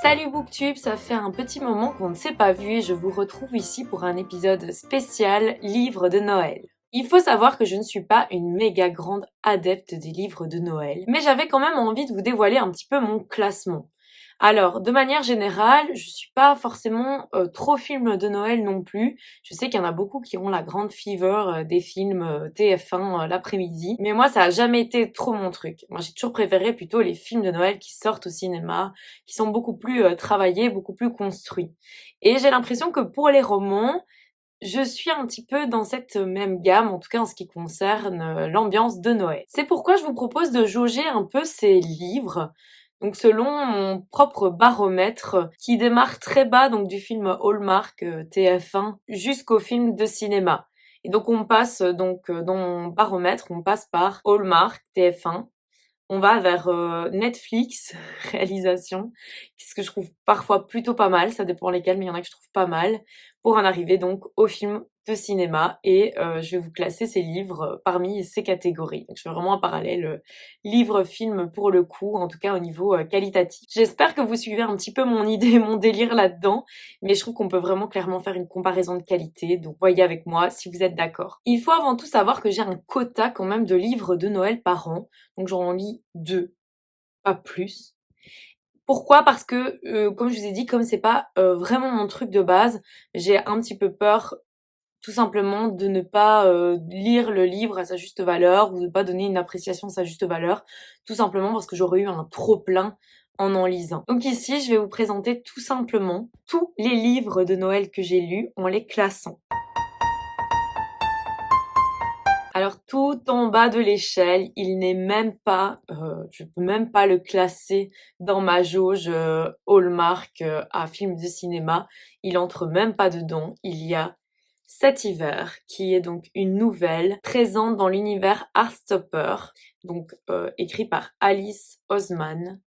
Salut Booktube, ça fait un petit moment qu'on ne s'est pas vu et je vous retrouve ici pour un épisode spécial livre de Noël. Il faut savoir que je ne suis pas une méga grande adepte des livres de Noël, mais j'avais quand même envie de vous dévoiler un petit peu mon classement. Alors, de manière générale, je suis pas forcément trop film de Noël non plus. Je sais qu'il y en a beaucoup qui ont la grande fever des films TF1 l'après-midi, mais moi ça a jamais été trop mon truc. Moi j'ai toujours préféré plutôt les films de Noël qui sortent au cinéma, qui sont beaucoup plus travaillés, beaucoup plus construits. Et j'ai l'impression que pour les romans, je suis un petit peu dans cette même gamme, en tout cas en ce qui concerne l'ambiance de Noël. C'est pourquoi je vous propose de jauger un peu ces livres, donc selon mon propre baromètre, qui démarre très bas, donc du film Hallmark TF1 jusqu'au film de cinéma. Et donc on passe dans mon baromètre, on passe par Hallmark TF1, on va vers Netflix, réalisation, ce que je trouve parfois plutôt pas mal, ça dépend lesquels, mais il y en a que je trouve pas mal, pour en arriver donc au film de cinéma. Et je vais vous classer ces livres parmi ces catégories. Donc je fais vraiment un parallèle livre-film pour le coup, en tout cas au niveau qualitatif. J'espère que vous suivez un petit peu mon idée, mon délire là-dedans, mais je trouve qu'on peut vraiment clairement faire une comparaison de qualité, donc voyez avec moi si vous êtes d'accord. Il faut avant tout savoir que j'ai un quota quand même de livres de Noël par an, donc j'en lis 2, pas plus. Pourquoi? Parce que, comme je vous ai dit, comme c'est pas, vraiment mon truc de base, j'ai un petit peu peur, tout simplement, de ne pas, lire le livre à sa juste valeur ou de pas donner une appréciation à sa juste valeur, tout simplement parce que j'aurais eu un trop plein en lisant. Donc ici, je vais vous présenter tout simplement tous les livres de Noël que j'ai lus en les classant. Alors tout en bas de l'échelle, il n'est même pas, je peux même pas le classer dans ma jauge Hallmark à film de cinéma. Il entre même pas dedans. Il y a Cet hiver, qui est donc une nouvelle présente dans l'univers Heartstopper, donc écrit par Alice Oseman.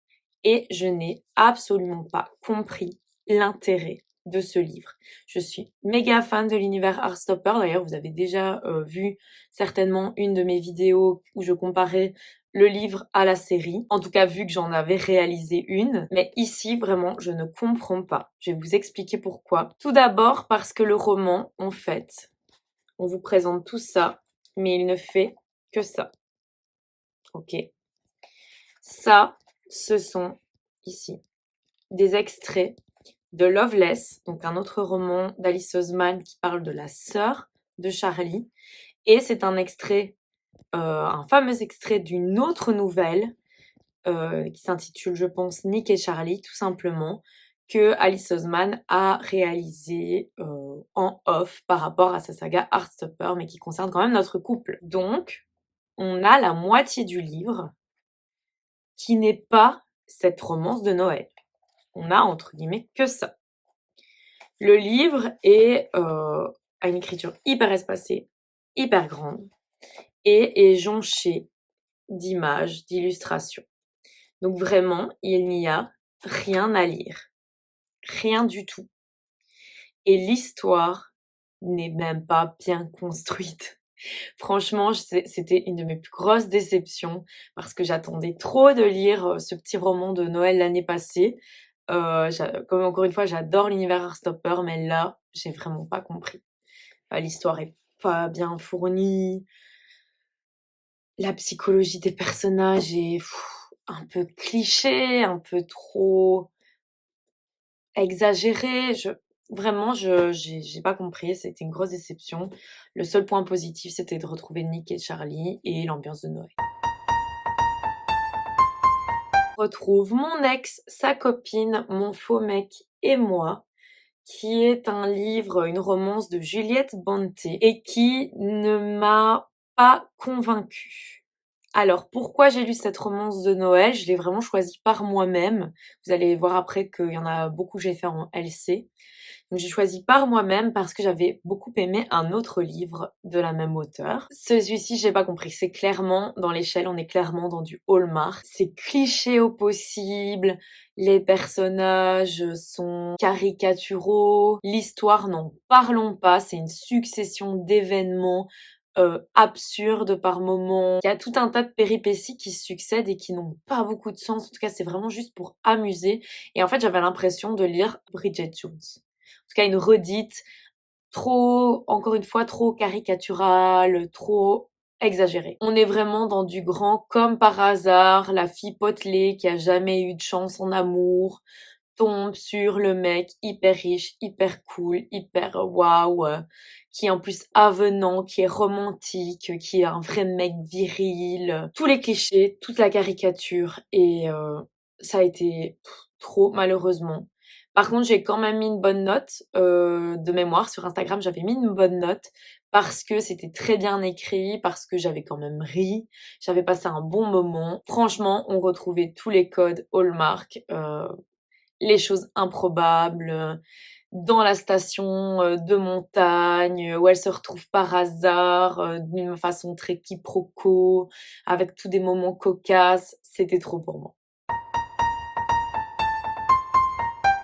Et je n'ai absolument pas compris l'intérêt de ce livre. Je suis méga fan de l'univers Heartstopper. D'ailleurs, vous avez déjà vu certainement une de mes vidéos où je comparais le livre à la série. En tout cas, vu que j'en avais réalisé une. Mais ici, vraiment, je ne comprends pas. Je vais vous expliquer pourquoi. Tout d'abord parce que le roman, en fait, on vous présente tout ça, mais il ne fait que ça. Ok? Ça, ce sont ici des extraits de Loveless, donc un autre roman d'Alice Oseman qui parle de la sœur de Charlie. Et c'est un fameux extrait d'une autre nouvelle qui s'intitule, je pense, Nick et Charlie, tout simplement, que Alice Oseman a réalisé en off par rapport à sa saga Heartstopper, mais qui concerne quand même notre couple. Donc, on a la moitié du livre qui n'est pas cette romance de Noël. On a entre guillemets que ça. Le livre a une écriture hyper espacée, hyper grande et est jonché d'images, d'illustrations. Donc vraiment, il n'y a rien à lire. Rien du tout. Et l'histoire n'est même pas bien construite. Franchement, c'était une de mes plus grosses déceptions parce que j'attendais trop de lire ce petit roman de Noël l'année passée. Comme encore une fois, j'adore l'univers Heartstopper, mais là, j'ai vraiment pas compris. L'histoire est pas bien fournie, la psychologie des personnages est un peu cliché, un peu trop exagérée. Vraiment, j'ai pas compris, c'était une grosse déception. Le seul point positif, c'était de retrouver Nick et Charlie et l'ambiance de Noël. On retrouve Mon ex, sa copine, mon faux mec et moi, qui est un livre, une romance de Juliette Bonté et qui ne m'a pas convaincue. Alors, pourquoi j'ai lu cette romance de Noël? Je l'ai vraiment choisie par moi-même. Vous allez voir après qu'il y en a beaucoup que j'ai fait en LC. Donc j'ai choisi par moi-même parce que j'avais beaucoup aimé un autre livre de la même auteure. Celui-ci, j'ai pas compris. C'est clairement, dans l'échelle, on est clairement dans du Hallmark. C'est cliché au possible. Les personnages sont caricaturaux. L'histoire, n'en parlons pas. C'est une succession d'événements absurde par moments. Il y a tout un tas de péripéties qui se succèdent et qui n'ont pas beaucoup de sens. En tout cas, c'est vraiment juste pour amuser et en fait, j'avais l'impression de lire Bridget Jones. En tout cas, une redite trop, encore une fois, trop caricaturale, trop exagérée. On est vraiment dans du grand comme par hasard, la fille potelée qui a jamais eu de chance en amour, tombe sur le mec hyper riche, hyper cool, hyper waouh, qui est en plus avenant, qui est romantique, qui est un vrai mec viril, tous les clichés, toute la caricature et ça a été trop malheureusement. Par contre, j'ai quand même mis une bonne note, de mémoire sur Instagram, j'avais mis une bonne note parce que c'était très bien écrit, parce que j'avais quand même ri, j'avais passé un bon moment. Franchement, on retrouvait tous les codes Hallmark, les choses improbables, dans la station, de montagne, où elle se retrouve par hasard, d'une façon très quiproquo, avec tous des moments cocasses, c'était trop pour moi.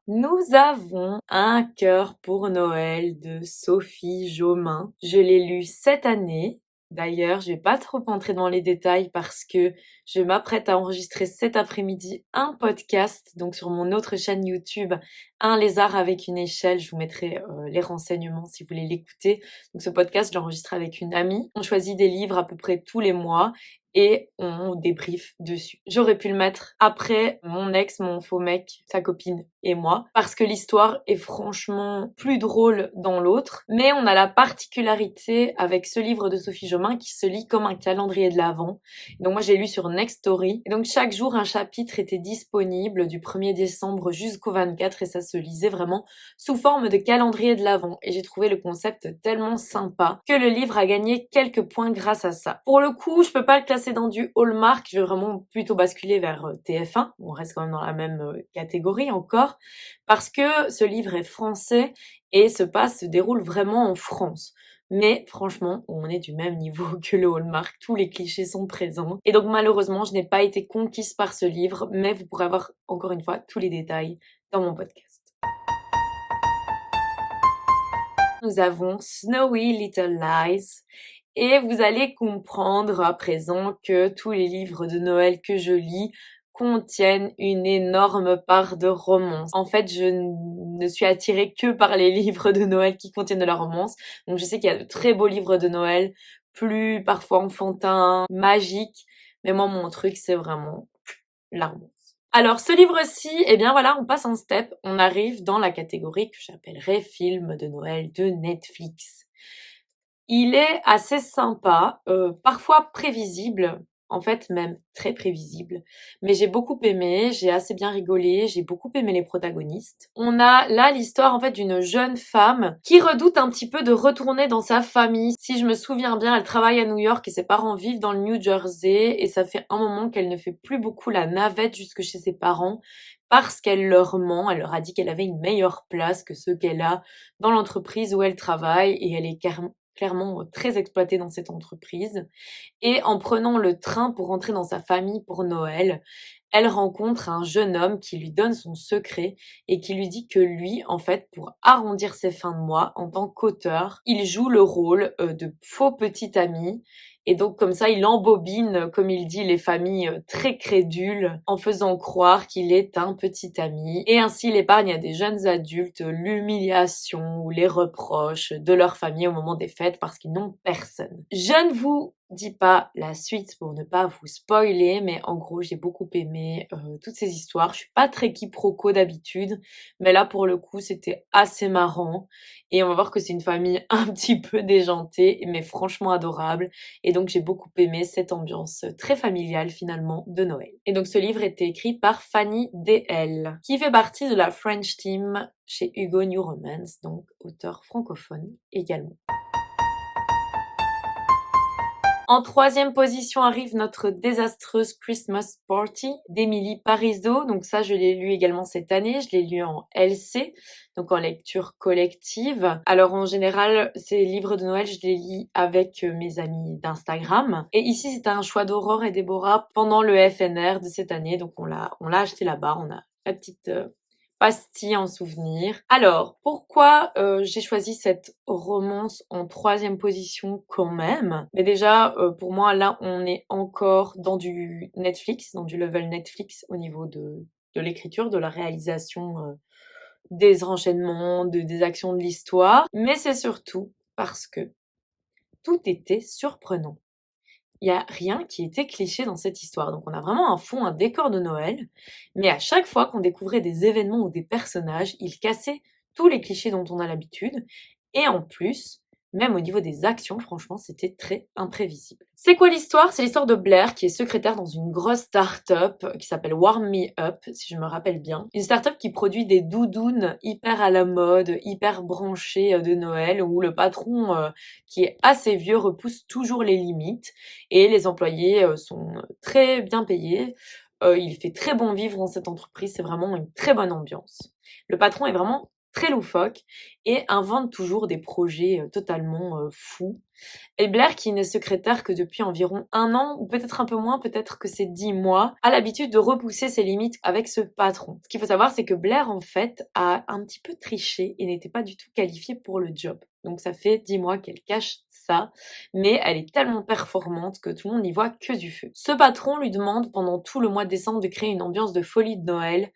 Nous avons Un cœur pour Noël de Sophie Jomain. Je l'ai lu cette année. D'ailleurs, je vais pas trop entrer dans les détails parce que je m'apprête à enregistrer cet après-midi un podcast, donc sur mon autre chaîne YouTube, Un lézard avec une échelle. Je vous mettrai les renseignements si vous voulez l'écouter. Donc ce podcast, je l'enregistre avec une amie. On choisit des livres à peu près tous les mois et on débriefe dessus. J'aurais pu le mettre après mon ex, mon faux mec, sa copine et moi, parce que l'histoire est franchement plus drôle dans l'autre, mais on a la particularité avec ce livre de Sophie Jomain qui se lit comme un calendrier de l'Avent. Donc moi j'ai lu sur Nextory, et donc chaque jour un chapitre était disponible du 1er décembre jusqu'au 24 et ça se lisait vraiment sous forme de calendrier de l'Avent, et j'ai trouvé le concept tellement sympa que le livre a gagné quelques points grâce à ça. Pour le coup, je peux pas le classer dans du Hallmark, je vais vraiment plutôt basculer vers TF1, on reste quand même dans la même catégorie encore, parce que ce livre est français et se déroule vraiment en France. Mais franchement, on est du même niveau que le Hallmark, tous les clichés sont présents. Et donc malheureusement, je n'ai pas été conquise par ce livre, mais vous pourrez avoir encore une fois tous les détails dans mon podcast. Nous avons Snowy Little Lies. Et vous allez comprendre à présent que tous les livres de Noël que je lis contiennent une énorme part de romance. En fait, je ne suis attirée que par les livres de Noël qui contiennent de la romance. Donc je sais qu'il y a de très beaux livres de Noël, plus parfois enfantins, magiques. Mais moi, mon truc, c'est vraiment la romance. Alors ce livre-ci, eh bien voilà, on passe un step. On arrive dans la catégorie que j'appellerais film de Noël de Netflix. Il est assez sympa, parfois prévisible, en fait même très prévisible, mais j'ai beaucoup aimé, j'ai assez bien rigolé, j'ai beaucoup aimé les protagonistes. On a là l'histoire en fait d'une jeune femme qui redoute un petit peu de retourner dans sa famille. Si je me souviens bien, elle travaille à New York et ses parents vivent dans le New Jersey et ça fait un moment qu'elle ne fait plus beaucoup la navette jusque chez ses parents parce qu'elle leur ment. Elle leur a dit qu'elle avait une meilleure place que ceux qu'elle a dans l'entreprise où elle travaille et elle est clairement très exploitée dans cette entreprise. Et en prenant le train pour rentrer dans sa famille pour Noël, elle rencontre un jeune homme qui lui donne son secret et qui lui dit que lui, en fait, pour arrondir ses fins de mois en tant qu'auteur, il joue le rôle de faux petit ami. Et donc comme ça, il embobine, comme il dit, les familles très crédules en faisant croire qu'il est un petit ami. Et ainsi, il épargne à des jeunes adultes l'humiliation ou les reproches de leur famille au moment des fêtes parce qu'ils n'ont personne. Je ne vous dis pas la suite pour ne pas vous spoiler, mais en gros, j'ai beaucoup aimé toutes ces histoires. Je suis pas très quiproquo d'habitude, mais là, pour le coup, c'était assez marrant. Et on va voir que c'est une famille un petit peu déjantée, mais franchement adorable. Et donc, j'ai beaucoup aimé cette ambiance très familiale, finalement, de Noël. Et donc, ce livre était écrit par Fanny D.L., qui fait partie de la French Team chez Hugo New Romance, donc auteur francophone également. En troisième position arrive notre désastreuse Christmas Party d'Emily Parizeau. Donc ça, je l'ai lu également cette année. Je l'ai lu en LC, donc en lecture collective. Alors en général, ces livres de Noël, je les lis avec mes amis d'Instagram. Et ici, c'était un choix d'Aurore et Déborah pendant le FNR de cette année. Donc on l'a acheté là-bas. On a la petite pastille en souvenir. Alors, pourquoi j'ai choisi cette romance en 3e position quand même? Mais déjà, pour moi, là, on est encore dans du Netflix, dans du level Netflix au niveau de l'écriture, de la réalisation, des enchaînements, des actions de l'histoire. Mais c'est surtout parce que tout était surprenant. Il y a rien qui était cliché dans cette histoire. Donc on a vraiment un fond, un décor de Noël, mais à chaque fois qu'on découvrait des événements ou des personnages, ils cassaient tous les clichés dont on a l'habitude. Et en plus, même au niveau des actions, franchement, c'était très imprévisible. C'est quoi l'histoire? C'est l'histoire de Blair qui est secrétaire dans une grosse start-up qui s'appelle Warm Me Up, si je me rappelle bien. Une start-up qui produit des doudounes hyper à la mode, hyper branchées de Noël, où le patron, qui est assez vieux, repousse toujours les limites et les employés sont très bien payés. Il fait très bon vivre dans cette entreprise, c'est vraiment une très bonne ambiance. Le patron est vraiment très loufoque et invente toujours des projets totalement fous. Et Blair, qui n'est secrétaire que depuis environ 1 an, ou peut-être un peu moins, peut-être que c'est 10 mois, a l'habitude de repousser ses limites avec ce patron. Ce qu'il faut savoir, c'est que Blair, en fait, a un petit peu triché et n'était pas du tout qualifiée pour le job. Donc ça fait 10 mois qu'elle cache ça, mais elle est tellement performante que tout le monde n'y voit que du feu. Ce patron lui demande pendant tout le mois de décembre de créer une ambiance de folie de Noël,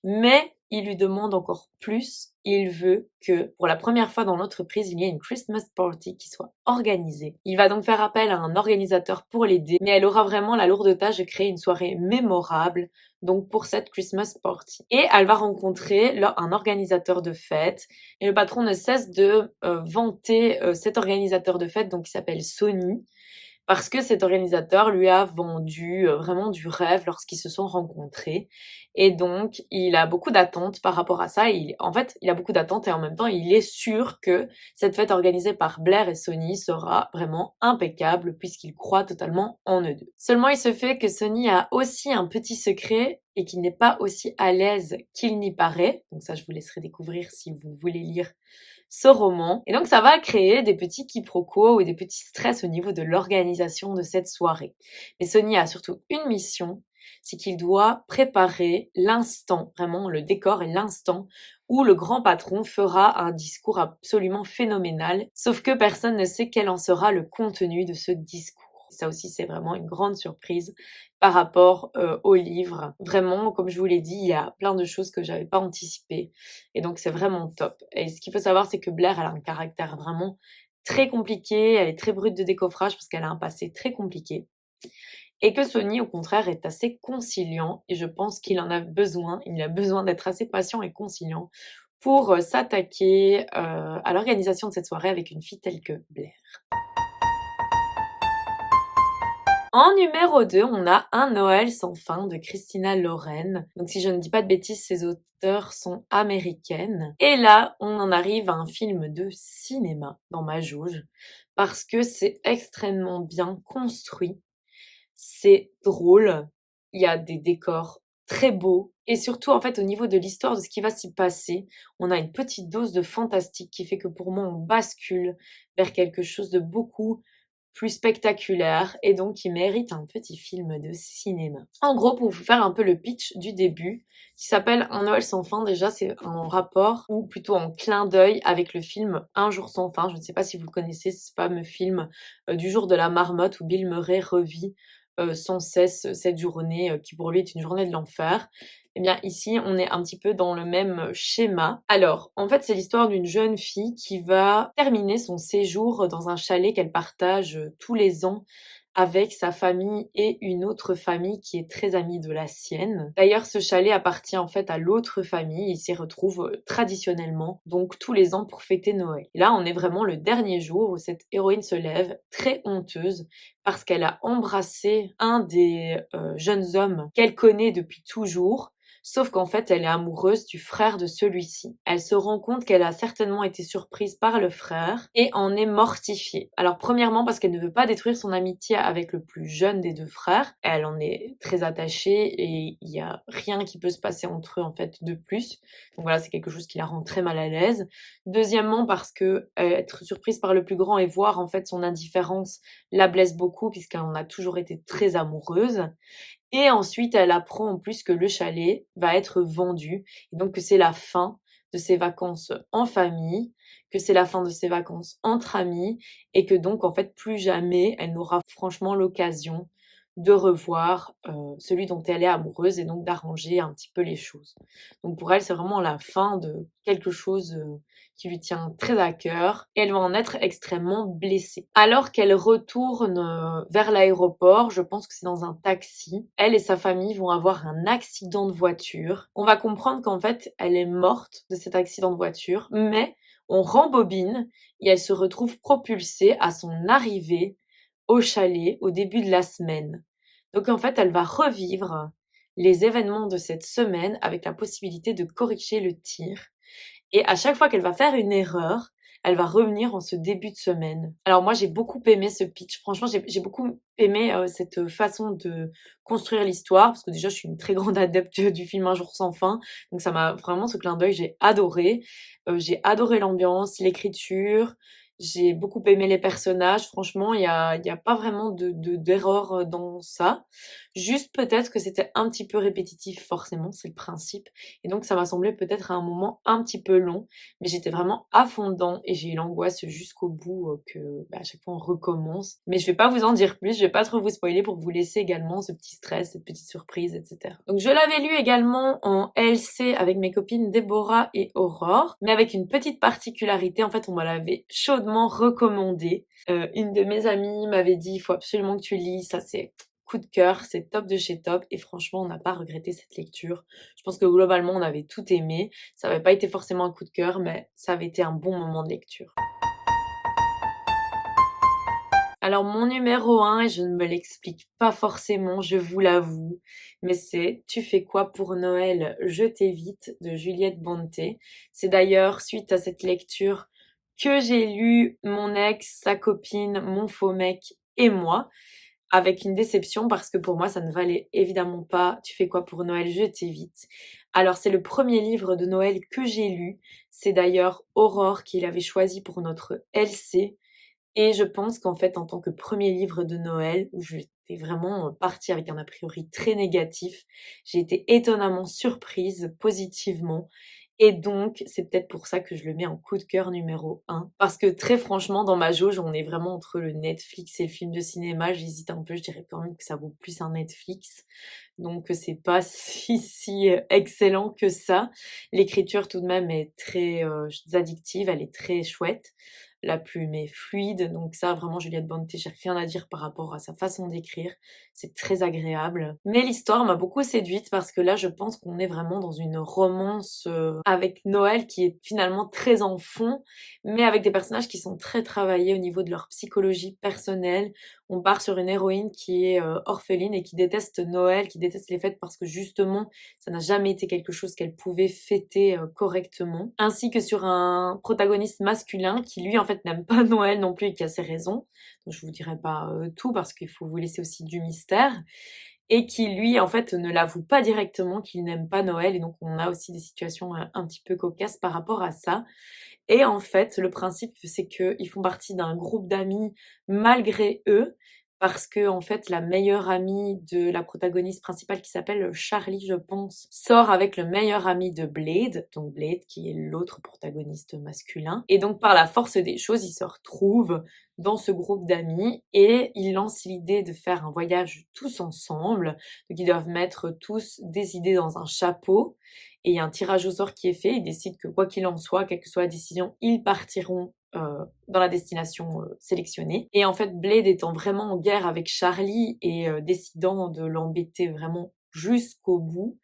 mais il lui demande encore plus. Il veut que, pour la première fois dans l'entreprise, il y ait une Christmas party qui soit organisée. Il va donc faire appel à un organisateur pour l'aider, mais elle aura vraiment la lourde tâche de créer une soirée mémorable, donc pour cette Christmas party. Et elle va rencontrer un organisateur de fête, et le patron ne cesse de vanter cet organisateur de fête, donc qui s'appelle Sony, parce que cet organisateur lui a vendu vraiment du rêve lorsqu'ils se sont rencontrés. Et donc, il a beaucoup d'attentes par rapport à ça. En fait, il a beaucoup d'attentes et en même temps, il est sûr que cette fête organisée par Blair et Sony sera vraiment impeccable puisqu'il croit totalement en eux deux. Seulement, il se fait que Sony a aussi un petit secret et qu'il n'est pas aussi à l'aise qu'il n'y paraît. Donc ça, je vous laisserai découvrir si vous voulez lire ce roman. Et donc ça va créer des petits quiproquos ou des petits stress au niveau de l'organisation de cette soirée. Mais Sony a surtout une mission, c'est qu'il doit préparer l'instant, vraiment le décor et l'instant où le grand patron fera un discours absolument phénoménal, sauf que personne ne sait quel en sera le contenu de ce discours. Ça aussi, c'est vraiment une grande surprise par rapport au livre. Vraiment, comme je vous l'ai dit, il y a plein de choses que j'avais pas anticipées. Et donc, c'est vraiment top. Et ce qu'il faut savoir, c'est que Blair, elle a un caractère vraiment très compliqué. Elle est très brute de décoffrage parce qu'elle a un passé très compliqué. Et que Sony, au contraire, est assez conciliant. Et je pense qu'il en a besoin. Il a besoin d'être assez patient et conciliant pour s'attaquer à l'organisation de cette soirée avec une fille telle que Blair. En numéro 2, on a Un Noël sans fin de Christina Loren. Donc si je ne dis pas de bêtises, ces auteurs sont américaines. Et là, on en arrive à un film de cinéma dans ma jauge parce que c'est extrêmement bien construit. C'est drôle, il y a des décors très beaux et surtout en fait au niveau de l'histoire de ce qui va s'y passer, on a une petite dose de fantastique qui fait que pour moi on bascule vers quelque chose de beaucoup plus spectaculaire et donc qui mérite un petit film de cinéma. En gros, pour vous faire un peu le pitch du début, qui s'appelle Un Noël sans fin, déjà c'est en rapport ou plutôt en clin d'œil avec le film Un jour sans fin. Je ne sais pas si vous connaissez ce fameux film du jour de la marmotte où Bill Murray revit sans cesse cette journée qui pour lui est une journée de l'enfer. Eh bien ici, on est un petit peu dans le même schéma. Alors, en fait, c'est l'histoire d'une jeune fille qui va terminer son séjour dans un chalet qu'elle partage tous les ans avec sa famille et une autre famille qui est très amie de la sienne. D'ailleurs, ce chalet appartient en fait à l'autre famille. Il s'y retrouve traditionnellement, donc tous les ans pour fêter Noël. Et là, on est vraiment le dernier jour où cette héroïne se lève très honteuse parce qu'elle a embrassé un des jeunes hommes qu'elle connaît depuis toujours. Sauf qu'en fait, elle est amoureuse du frère de celui-ci. Elle se rend compte qu'elle a certainement été surprise par le frère et en est mortifiée. Alors premièrement parce qu'elle ne veut pas détruire son amitié avec le plus jeune des deux frères. Elle en est très attachée et il y a rien qui peut se passer entre eux en fait de plus. Donc voilà, c'est quelque chose qui la rend très mal à l'aise. Deuxièmement parce que être surprise par le plus grand et voir en fait son indifférence la blesse beaucoup puisqu'elle en a toujours été très amoureuse. Et ensuite, elle apprend en plus que le chalet va être vendu et donc que c'est la fin de ses vacances en famille, que c'est la fin de ses vacances entre amis et que donc en fait plus jamais elle n'aura franchement l'occasion de revoir, celui dont elle est amoureuse et donc d'arranger un petit peu les choses. Donc pour elle, c'est vraiment la fin de quelque chose, qui lui tient très à cœur et elle va en être extrêmement blessée. Alors qu'elle retourne, vers l'aéroport, je pense que c'est dans un taxi, elle et sa famille vont avoir un accident de voiture. On va comprendre qu'en fait, elle est morte de cet accident de voiture, mais on rembobine et elle se retrouve propulsée à son arrivée au chalet au début de la semaine. Donc en fait, elle va revivre les événements de cette semaine avec la possibilité de corriger le tir et à chaque fois qu'elle va faire une erreur, elle va revenir en ce début de semaine. Alors moi, j'ai beaucoup aimé ce pitch. Franchement, j'ai beaucoup aimé, cette façon de construire l'histoire parce que déjà, je suis une très grande adepte du film Un jour sans fin. Donc ça m'a vraiment ce clin d'œil, j'ai adoré. J'ai adoré l'ambiance, l'écriture. J'ai beaucoup aimé les personnages. Franchement, il y a pas vraiment d'erreur, dans ça. Juste peut-être que c'était un petit peu répétitif, forcément, c'est le principe et donc ça m'a semblé peut-être à un moment un petit peu long, mais j'étais vraiment à fond dedans et j'ai eu l'angoisse jusqu'au bout, que, à chaque fois on recommence. Mais je vais pas vous en dire plus, je vais pas trop vous spoiler pour vous laisser également ce petit stress, cette petite surprise et cetera. Donc je l'avais lu également en LC avec mes copines Déborah et Aurore, mais avec une petite particularité, en fait on me l'avait chaudement recommandé. Une de mes amies m'avait dit: «Il faut absolument que tu lis, ça c'est coup de cœur, c'est top de chez top» et franchement on n'a pas regretté cette lecture. Je pense que globalement, on avait tout aimé. Ça avait pas été forcément un coup de cœur, mais ça avait été un bon moment de lecture. Alors mon numéro 1 et je ne me l'explique pas forcément, je vous l'avoue, mais c'est «Tu fais quoi pour Noël? Je t'évite» de Juliette Bonté. C'est d'ailleurs suite à cette lecture que j'ai lu Mon ex, sa copine, mon faux mec et moi. Avec une déception parce que pour moi, ça ne valait évidemment pas «Tu fais quoi pour Noël? Je t'évite». Alors c'est le premier livre de Noël que j'ai lu. C'est d'ailleurs Aurore qui l'avait choisi pour notre LC et je pense qu'en fait, en tant que premier livre de Noël, où j'étais vraiment, partie avec un a priori très négatif, j'ai été étonnamment surprise positivement et donc c'est peut-être pour ça que je le mets en coup de cœur numéro 1. Parce que très franchement, dans ma jauge, on est vraiment entre le Netflix et le film de cinéma. J'hésite un peu, je dirais quand même que ça vaut plus un Netflix. Donc c'est pas si, excellent que ça. L'écriture tout de même est très, addictive, elle est très chouette. La plume est fluide, donc ça vraiment Juliette Bonté, j'ai rien à dire par rapport à sa façon d'écrire. C'est très agréable. Mais l'histoire m'a beaucoup séduite parce que là, je pense qu'on est vraiment dans une romance, avec Noël qui est finalement très en fond, mais avec des personnages qui sont très travaillés au niveau de leur psychologie personnelle. On part sur une héroïne qui est, orpheline et qui déteste Noël, qui déteste les fêtes parce que justement, ça n'a jamais été quelque chose qu'elle pouvait fêter, correctement. Ainsi que sur un protagoniste masculin qui lui, en fait, n'aime pas Noël non plus et qui a ses raisons. Donc je vous dirai pas, tout parce qu'il faut vous laisser aussi du mystère et qui lui, en fait, ne l'avoue pas directement qu'il n'aime pas Noël et donc on a aussi des situations, un petit peu cocasses par rapport à ça et en fait, le principe, c'est qu'ils font partie d'un groupe d'amis malgré eux, parce que en fait, la meilleure amie de la protagoniste principale qui s'appelle Charlie, je pense, sort avec le meilleur ami de Blade, donc Blade qui est l'autre protagoniste masculin. Et donc par la force des choses, ils se retrouvent dans ce groupe d'amis et ils lancent l'idée de faire un voyage tous ensemble. Donc ils doivent mettre tous des idées dans un chapeau et il y a un tirage au sort qui est fait. Ils décident que quoi qu'il en soit, quelle que soit la décision, ils partiront dans la destination sélectionnée. Et en fait, Blade étant vraiment en guerre avec Charlie et décidant de l'embêter vraiment jusqu'au bout,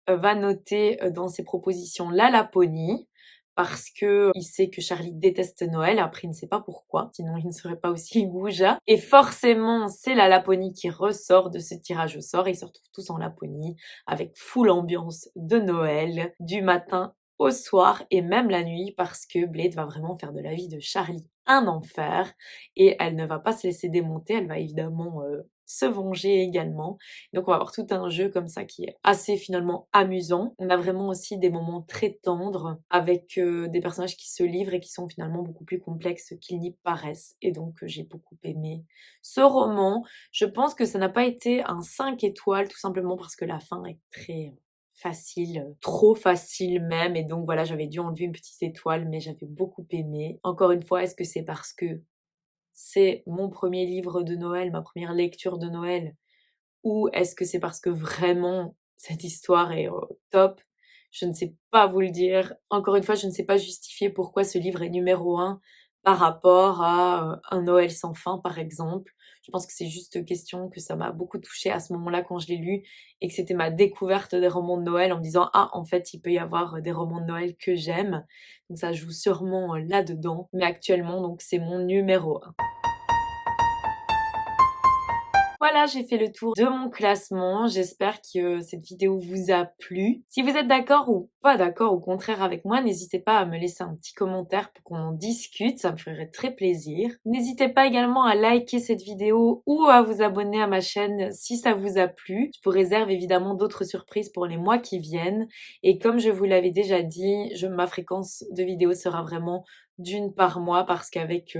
va noter dans ses propositions la Laponie parce que il sait que Charlie déteste Noël. Après, il ne sait pas pourquoi, sinon il ne serait pas aussi goujat. Et forcément, c'est la Laponie qui ressort de ce tirage au sort et ils se retrouvent tous en Laponie avec full ambiance de Noël, du matin au soir et même la nuit parce que Blade va vraiment faire de la vie de Charlie un enfer et elle ne va pas se laisser démonter. Elle va évidemment se venger également. Donc on va avoir tout un jeu comme ça qui est assez finalement amusant. On a vraiment aussi des moments très tendres avec des personnages qui se livrent et qui sont finalement beaucoup plus complexes qu'ils n'y paraissent. Et donc j'ai beaucoup aimé ce roman. Je pense que ça n'a pas été un 5 étoiles tout simplement parce que la fin est très facile, trop facile même, et donc voilà, j'avais dû enlever une petite étoile, mais j'avais beaucoup aimé. Encore une fois, est-ce que c'est parce que c'est mon premier livre de Noël, ma première lecture de Noël, ou est-ce que c'est parce que vraiment cette histoire est top? Je ne sais pas vous le dire. Encore une fois, je ne sais pas justifier pourquoi ce livre est numéro un par rapport à Un Noël sans fin, par exemple. Je pense que c'est juste question que ça m'a beaucoup touchée à ce moment-là quand je l'ai lu et que c'était ma découverte des romans de Noël en me disant: «Ah, en fait, il peut y avoir des romans de Noël que j'aime». Donc ça joue sûrement là-dedans. Mais actuellement, donc c'est mon numéro un. Voilà, j'ai fait le tour de mon classement. J'espère que cette vidéo vous a plu. Si vous êtes d'accord ou pas d'accord, au contraire avec moi, n'hésitez pas à me laisser un petit commentaire pour qu'on en discute, ça me ferait très plaisir. N'hésitez pas également à liker cette vidéo ou à vous abonner à ma chaîne si ça vous a plu. Je vous réserve évidemment d'autres surprises pour les mois qui viennent. Et comme je vous l'avais déjà dit, ma fréquence de vidéos sera vraiment d'une par mois parce qu'avec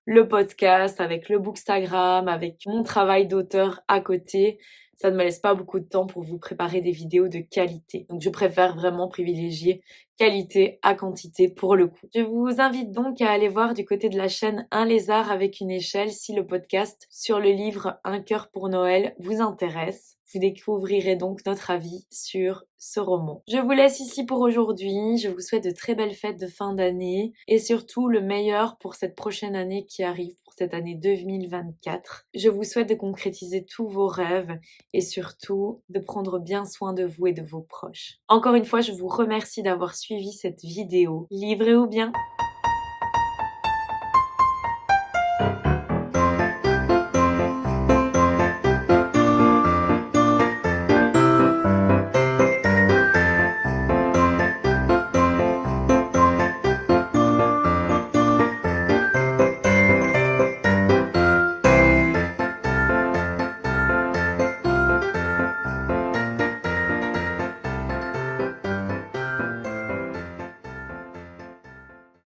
le podcast, avec le bookstagram, avec mon travail d'auteur à côté, ça ne me laisse pas beaucoup de temps pour vous préparer des vidéos de qualité. Donc je préfère vraiment privilégier qualité à quantité pour le coup. Je vous invite donc à aller voir du côté de la chaîne Un lézard avec une échelle si le podcast sur le livre Un cœur pour Noël vous intéresse. Vous découvrirez donc notre avis sur ce roman. Je vous laisse ici pour aujourd'hui. Je vous souhaite de très belles fêtes de fin d'année et surtout le meilleur pour cette prochaine année qui arrive, pour cette année 2024. Je vous souhaite de concrétiser tous vos rêves et surtout de prendre bien soin de vous et de vos proches. Encore une fois, je vous remercie d'avoir suivi cette vidéo. Livrez-vous bien!